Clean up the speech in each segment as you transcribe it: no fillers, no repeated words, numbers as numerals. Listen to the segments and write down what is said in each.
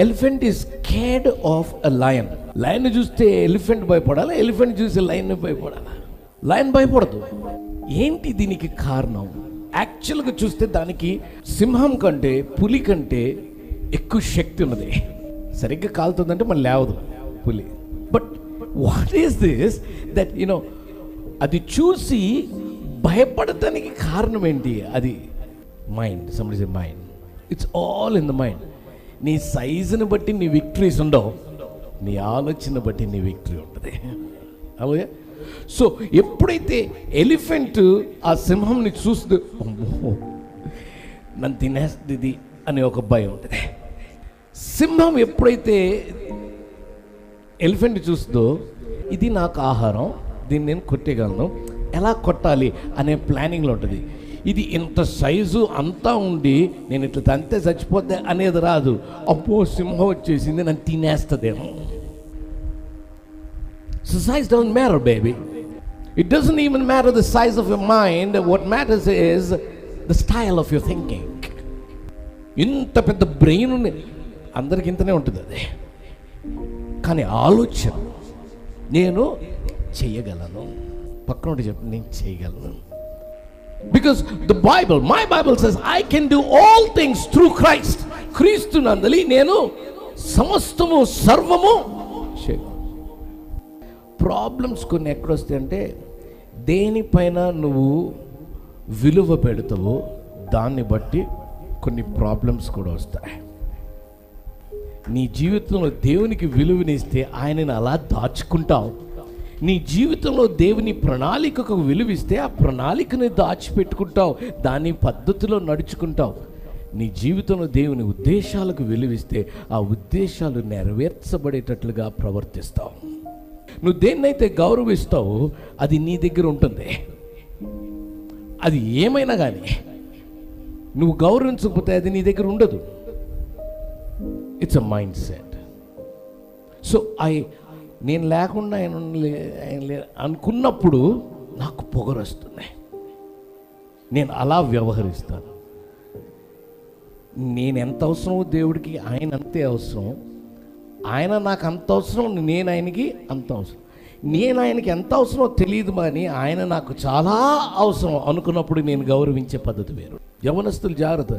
Elephant is scared of a lion. Lion చూస్తే elephant భయపడాలా? Elephant చూస్తే lion భయపడాలా? Lion భయపడదు. ఏంటి దీనికి కారణం? యాక్చువల్గా చూస్తే దానికి సింహం కంటే పులి కంటే ఎక్కువ శక్తి ఉన్నది. సరిగ్గా కాలుతుందంటే మళ్ళీ లేవదు పులి. But what is this that అది చూసి భయపడటానికి కారణం ఏంటి? అది mind. Somebody say mind. It's all in the mind. నీ సైజుని బట్టి నీ విక్టరీస్ ఉండవు, నీ ఆలోచన బట్టి నీ విక్టరీ ఉంటుంది. అలాగే సో ఎప్పుడైతే ఎలిఫెంట్ ఆ సింహంని చూస్తూ అమ్మో నన్ను తినేస్తుంది అనే ఒక భయం ఉంటుంది. సింహం ఎప్పుడైతే ఎలిఫెంట్ చూస్తుందో ఇది నాకు ఆహారం, దీన్ని నేను కొట్టేయగలను, ఎలా కొట్టాలి అనే ప్లానింగ్లో ఉంటుంది. ఇది ఇంత సైజు అంతా ఉండి నేను ఇట్లా తంతే చచ్చిపోతే అనేది రాదు. అప్పో సింహం వచ్చేసింది నన్ను తినేస్తుందేమో. So size doesn't matter, baby. It doesn't even matter the size of your mind. What matters is the style of your thinking. ఇంత పెద్ద బ్రెయిన్ అందరికి ఇంతనే ఉంటుంది అది, కానీ ఆలోచన నేను చేయగలను. పక్కన ఉంటే చెప్పి నేను చేయగలను. Because my Bible says I can do all things through Christ. క్రీస్తు నందలి నేను సమస్తము సర్వము చేయగలను. ప్రాబ్లమ్స్ కొన్ని ఎక్కడొస్తాయి అంటే దేనిపైన నువ్వు విలువ పెడతావో దాన్ని బట్టి కొన్ని ప్రాబ్లమ్స్ కూడా వస్తాయి. నీ జీవితంలో దేవునికి విలువనిస్తే ఆయనను అలా దాచుకుంటావు. నీ జీవితంలో దేవుని ప్రణాళికకు విలువిస్తే ఆ ప్రణాళికని దాచిపెట్టుకుంటావు, దాని పద్ధతిలో నడుచుకుంటావు. నీ జీవితంలో దేవుని ఉద్దేశాలకు విలువిస్తే ఆ ఉద్దేశాలు నెరవేర్చబడేటట్లుగా ప్రవర్తిస్తావు. నువ్వు దేన్నైతే గౌరవిస్తావో అది నీ దగ్గర ఉంటుంది. అది ఏమైనా కానీ నువ్వు గౌరవించకపోతే అది నీ దగ్గర ఉండదు. It's a mind set. So నేను లేకుండా ఆయన అనుకున్నప్పుడు నాకు పొగరు వస్తుంది. నేను అలా వ్యవహరిస్తాను. నేను ఎంత అవసరమో దేవుడికి ఆయన అంతే అవసరం. ఆయన నాకు అంత అవసరం, నేను ఆయనకి అంత అవసరం. నేను ఆయనకి ఎంత అవసరమో తెలియదు, కానీ ఆయన నాకు చాలా అవసరం అనుకున్నప్పుడు నేను గౌరవించే పద్ధతి వేరు. యవనస్తులు జాగ్రత్త.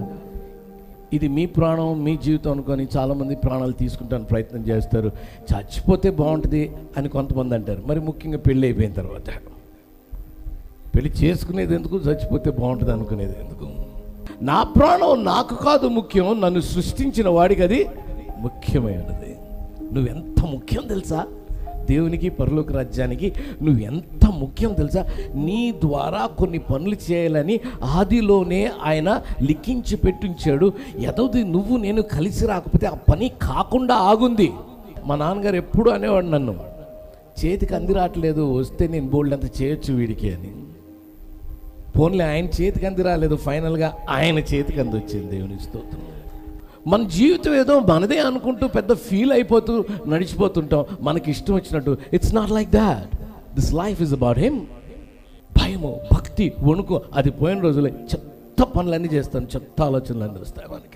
ఇది మీ ప్రాణం, మీ జీవితం అనుకొని చాలామంది ప్రాణాలు తీసుకుంటాను ప్రయత్నం చేస్తారు. చచ్చిపోతే బాగుంటుంది అని కొంతమంది అంటారు. మరి ముఖ్యంగా పెళ్ళి అయిపోయిన తర్వాత పెళ్ళి చేసుకునేది ఎందుకు, చచ్చిపోతే బాగుంటుంది అనుకునేది ఎందుకు? నా ప్రాణం నాకు కాదు ముఖ్యం, నన్ను సృష్టించిన వాడికి అది ముఖ్యమైనది. నువ్వెంత ముఖ్యం తెలుసా? దేవునికి, పరలోక రాజ్యానికి నువ్వు ఎంత ముఖ్యం తెలుసా? నీ ద్వారా కొన్ని పనులు చేయాలని ఆదిలోనే ఆయన లిఖించి పెట్టించాడు. ఎదోది నువ్వు నేను కలిసి రాకపోతే ఆ పని కాకుండా ఆగుంది. మా నాన్నగారు ఎప్పుడు అనేవాడు నన్ను, చేతికి అంది రావట్లేదు, వస్తే నేను బోల్డ్ అంత చేయొచ్చు వీడికి అని. పోన్లే ఆయన చేతికి అంది రాలేదు, ఫైనల్గా ఆయన చేతికి అంది వచ్చింది. దేవునికి స్తోత్రం. మన జీవితం ఏదో మనదే అనుకుంటూ పెద్ద ఫీల్ అయిపోతూ నడిచిపోతుంటాం మనకి ఇష్టం వచ్చినట్టు. It's not like that. This life is about him. భయము, భక్తి, వణుకు అది పోయిన రోజులే. చెత్త పనులన్నీ చేస్తాను, చెత్త ఆలోచనలు అన్నీ వస్తాయి మనకి.